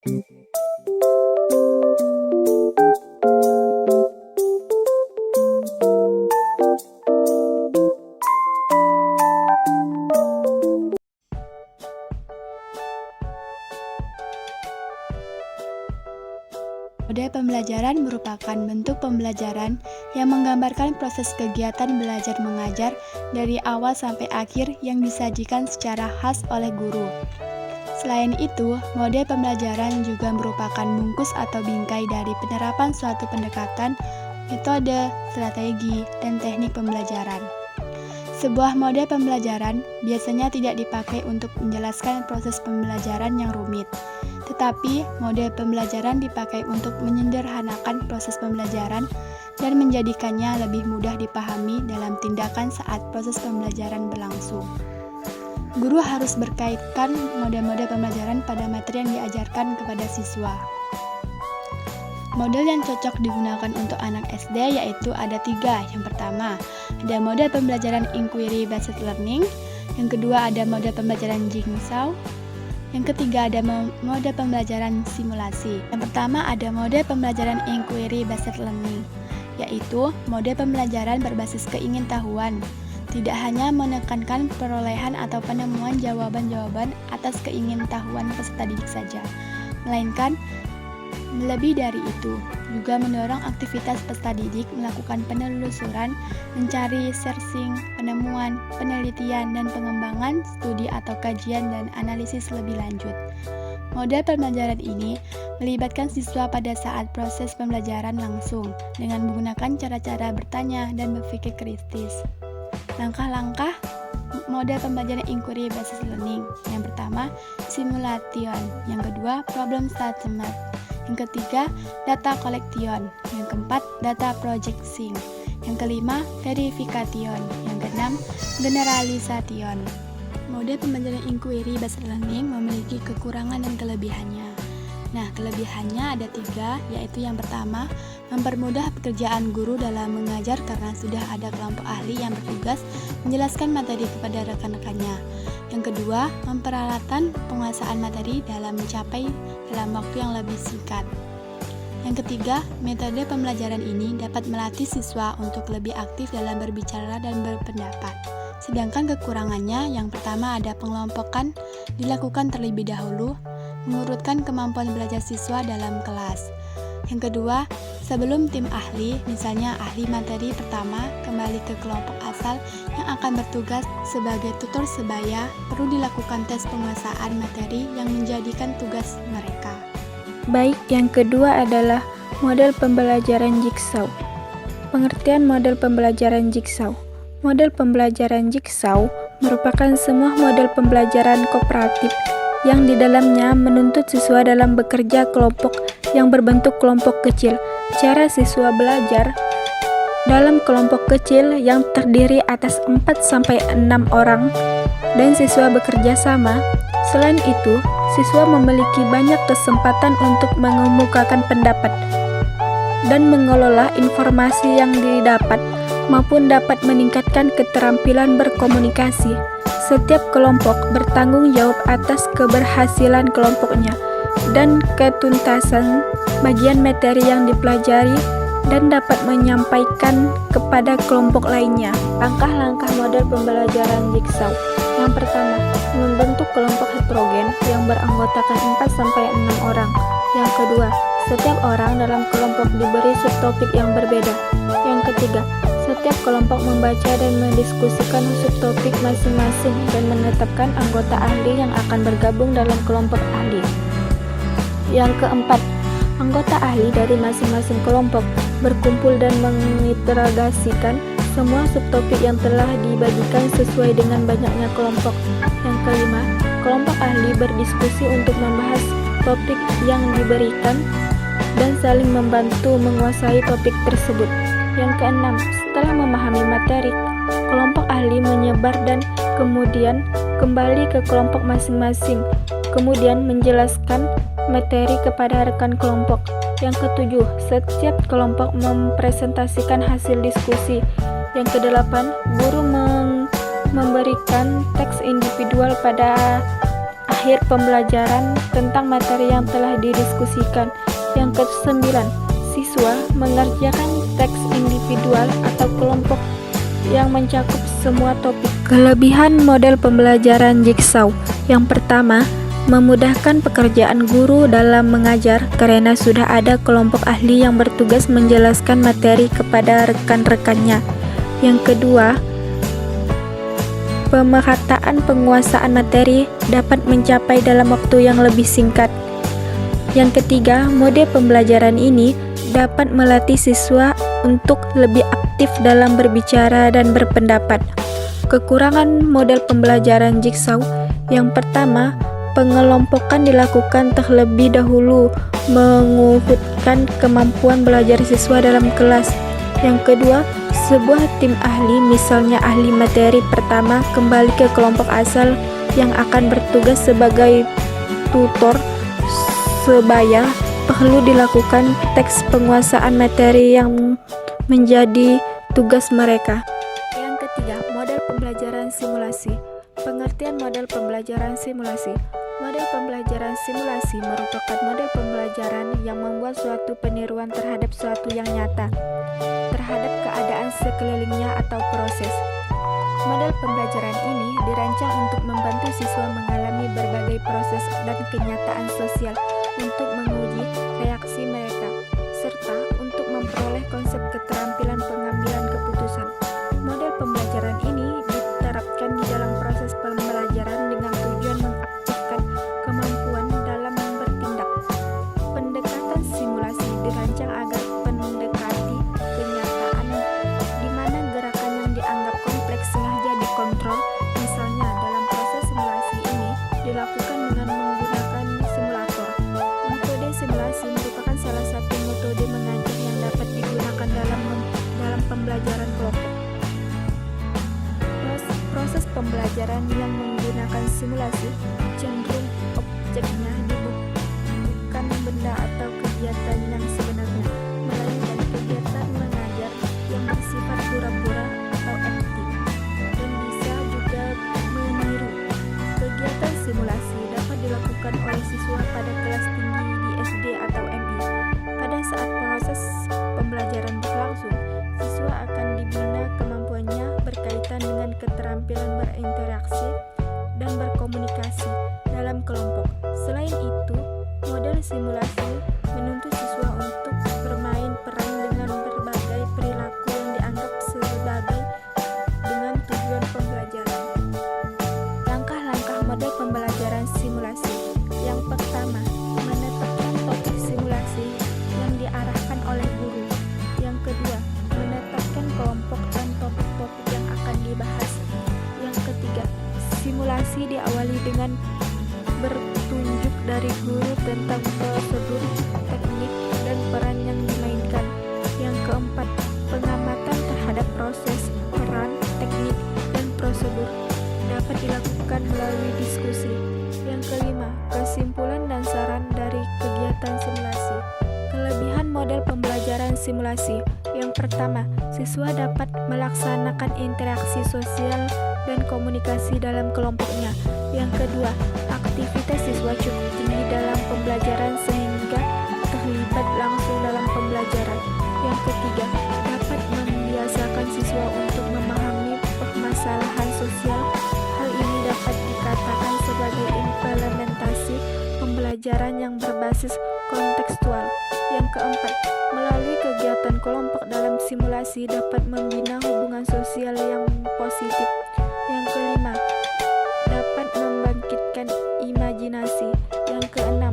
Mode pembelajaran merupakan bentuk pembelajaran yang menggambarkan proses kegiatan belajar mengajar dari awal sampai akhir yang disajikan secara khas oleh guru. Selain itu, mode pembelajaran juga merupakan bungkus atau bingkai dari penerapan suatu pendekatan, metode, strategi, dan teknik pembelajaran. Sebuah mode pembelajaran biasanya tidak dipakai untuk menjelaskan proses pembelajaran yang rumit, tetapi mode pembelajaran dipakai untuk menyederhanakan proses pembelajaran dan menjadikannya lebih mudah dipahami dalam tindakan saat proses pembelajaran berlangsung. Guru harus berkaitkan mode-mode pembelajaran pada materi yang diajarkan kepada siswa. Model yang cocok digunakan untuk anak SD yaitu ada 3. Yang pertama, ada mode pembelajaran inquiry based learning. Yang kedua, ada mode pembelajaran jigsaw. Yang ketiga, ada mode pembelajaran simulasi. Yang pertama, ada mode pembelajaran inquiry based learning, yaitu mode pembelajaran berbasis keingintahuan. Tidak hanya menekankan perolehan atau penemuan jawaban-jawaban atas keingintahuan peserta didik saja, melainkan lebih dari itu, juga mendorong aktivitas peserta didik melakukan penelusuran, mencari, searching, penemuan, penelitian, dan pengembangan studi atau kajian dan analisis lebih lanjut. Model pembelajaran ini melibatkan siswa pada saat proses pembelajaran langsung dengan menggunakan cara-cara bertanya dan berpikir kritis. Langkah-langkah mode pembelajaran inquiry based learning. Yang pertama, simulation. Yang kedua, problem statement. Yang ketiga, data collection. Yang keempat, data projecting. Yang kelima, verification. Yang keenam, generalization. Mode pembelajaran inquiry based learning memiliki kekurangan dan kelebihannya. Nah, kelebihannya ada 3, yaitu yang pertama, mempermudah pekerjaan guru dalam mengajar karena sudah ada kelompok ahli yang bertugas menjelaskan materi kepada rekan-rekannya. Yang kedua, memperalatan penguasaan materi dalam mencapai dalam waktu yang lebih singkat. Yang ketiga, metode pembelajaran ini dapat melatih siswa untuk lebih aktif dalam berbicara dan berpendapat. Sedangkan kekurangannya, yang pertama ada pengelompokan dilakukan terlebih dahulu, mengurutkan kemampuan belajar siswa dalam kelas. Yang kedua, sebelum tim ahli, misalnya ahli materi pertama, kembali ke kelompok asal yang akan bertugas sebagai tutor sebaya, perlu dilakukan tes penguasaan materi yang menjadikan tugas mereka. Baik, yang kedua adalah model pembelajaran jigsaw. Pengertian model pembelajaran jigsaw. Model pembelajaran jigsaw merupakan semua model pembelajaran kooperatif yang di dalamnya menuntut siswa dalam bekerja kelompok yang berbentuk kelompok kecil. Cara siswa belajar dalam kelompok kecil yang terdiri atas 4-6 orang dan siswa bekerja sama. Selain itu, siswa memiliki banyak kesempatan untuk mengemukakan pendapat dan mengelola informasi yang didapat maupun dapat meningkatkan keterampilan berkomunikasi. Setiap kelompok bertanggung jawab atas keberhasilan kelompoknya dan ketuntasan bagian materi yang dipelajari dan dapat menyampaikan kepada kelompok lainnya. Langkah-langkah model pembelajaran jigsaw. Yang pertama, membentuk kelompok heterogen yang beranggotakan 4-6 orang. Yang kedua, setiap orang dalam kelompok diberi subtopik yang berbeda. Yang ketiga, setiap kelompok membaca dan mendiskusikan subtopik masing-masing dan menetapkan anggota ahli yang akan bergabung dalam kelompok ahli. Yang keempat, anggota ahli dari masing-masing kelompok berkumpul dan menginterogasikan semua subtopik yang telah dibagikan sesuai dengan banyaknya kelompok. Yang kelima, kelompok ahli berdiskusi untuk membahas topik yang diberikan dan saling membantu menguasai topik tersebut. Yang keenam, setelah memahami materi, kelompok ahli menyebar dan kemudian kembali ke kelompok masing-masing, kemudian menjelaskan materi kepada rekan kelompok. Yang ketujuh, setiap kelompok mempresentasikan hasil diskusi. Yang kedelapan, guru memberikan teks individual pada akhir pembelajaran tentang materi yang telah didiskusikan. Yang ke-9, siswa mengerjakan teks individual atau kelompok yang mencakup semua topik. Kelebihan model pembelajaran Jigsaw. Yang pertama, memudahkan pekerjaan guru dalam mengajar karena sudah ada kelompok ahli yang bertugas menjelaskan materi kepada rekan-rekannya. Yang kedua, pemerataan penguasaan materi dapat mencapai dalam waktu yang lebih singkat. Yang ketiga, mode pembelajaran ini dapat melatih siswa untuk lebih aktif dalam berbicara dan berpendapat. Kekurangan model pembelajaran Jigsaw. Yang pertama, pengelompokan dilakukan terlebih dahulu mengukuhkan kemampuan belajar siswa dalam kelas. Yang kedua, sebuah tim ahli, misalnya ahli materi pertama, kembali ke kelompok asal yang akan bertugas sebagai tutor sebaya perlu dilakukan teks penguasaan materi yang menjadi tugas mereka. Yang ketiga, model pembelajaran simulasi. Pengertian model pembelajaran simulasi. Model pembelajaran simulasi merupakan model pembelajaran yang membuat suatu peniruan terhadap suatu yang nyata, terhadap keadaan sekelilingnya atau proses. Model pembelajaran ini dirancang untuk membantu siswa mengalami berbagai proses dan kenyataan sosial untuk menguji reaksi mereka, serta untuk memperoleh konsep keterampilan pengambilan keputusan. Model pembelajaran ini diterapkan di dalam proses pembelajaran dengan tujuan mengaktifkan kemampuan dalam bertindak. Pendekatan simulasi dirancang agar mendekati kenyataan di mana gerakan yang dianggap kompleks sengaja dikontrol. Misalnya, dalam proses simulasi ini dilakukan dengan menggunakan simulator. Metode simulasi merupakan salah satu metode mengajar yang dapat digunakan dalam pembelajaran kelompok. Proses pembelajaran yang menggunakan simulasi cenderung objeknya bukan benda atau kegiatan yang sebenarnya, melainkan kegiatan mengajar yang bersifat pura-pura atau aktif, dan bisa juga meniru. Kegiatan simulasi dapat dilakukan oleh siswa pada kelas tinggi di SD atau MI. Pada saat proses pembelajaran berlangsung, siswa akan dibina kemampuannya berkaitan dengan keterampilan berinteraksi dan berkomunikasi dalam kelompok. Selain itu, model simulasi menuntut siswa untuk bermain peran dengan berbagai perilaku yang dianggap sebagai dengan tujuan pembelajaran. Langkah-langkah model pembelajaran simulasi. Yang pertama, menetapkan topik simulasi yang diarahkan oleh guru. Yang kedua, menetapkan kelompok dan topik-topik yang akan dibahas. Yang ketiga, simulasi diawali dengan bertunjuk dari guru tentang prosedur, teknik, dan peran yang dimainkan. Yang keempat, pengamatan terhadap proses, peran, teknik, dan prosedur dapat dilakukan melalui diskusi. Yang kelima, kesimpulan dan saran dari kegiatan simulasi. Kelebihan model pembelajaran simulasi. Yang pertama, siswa dapat melaksanakan interaksi sosial dan komunikasi dalam kelompoknya. Yang kedua, aktivitas siswa cukup tinggi dalam pembelajaran sehingga terlibat langsung dalam pembelajaran. Yang ketiga, dapat membiasakan siswa untuk memahami permasalahan sosial. Hal ini dapat dikatakan sebagai implementasi pembelajaran yang berbasis kontekstual. Yang keempat, melalui kegiatan kelompok dalam simulasi dapat membina hubungan sosial yang positif. Yang kelima, dapat membangkitkan imajinasi. Yang keenam,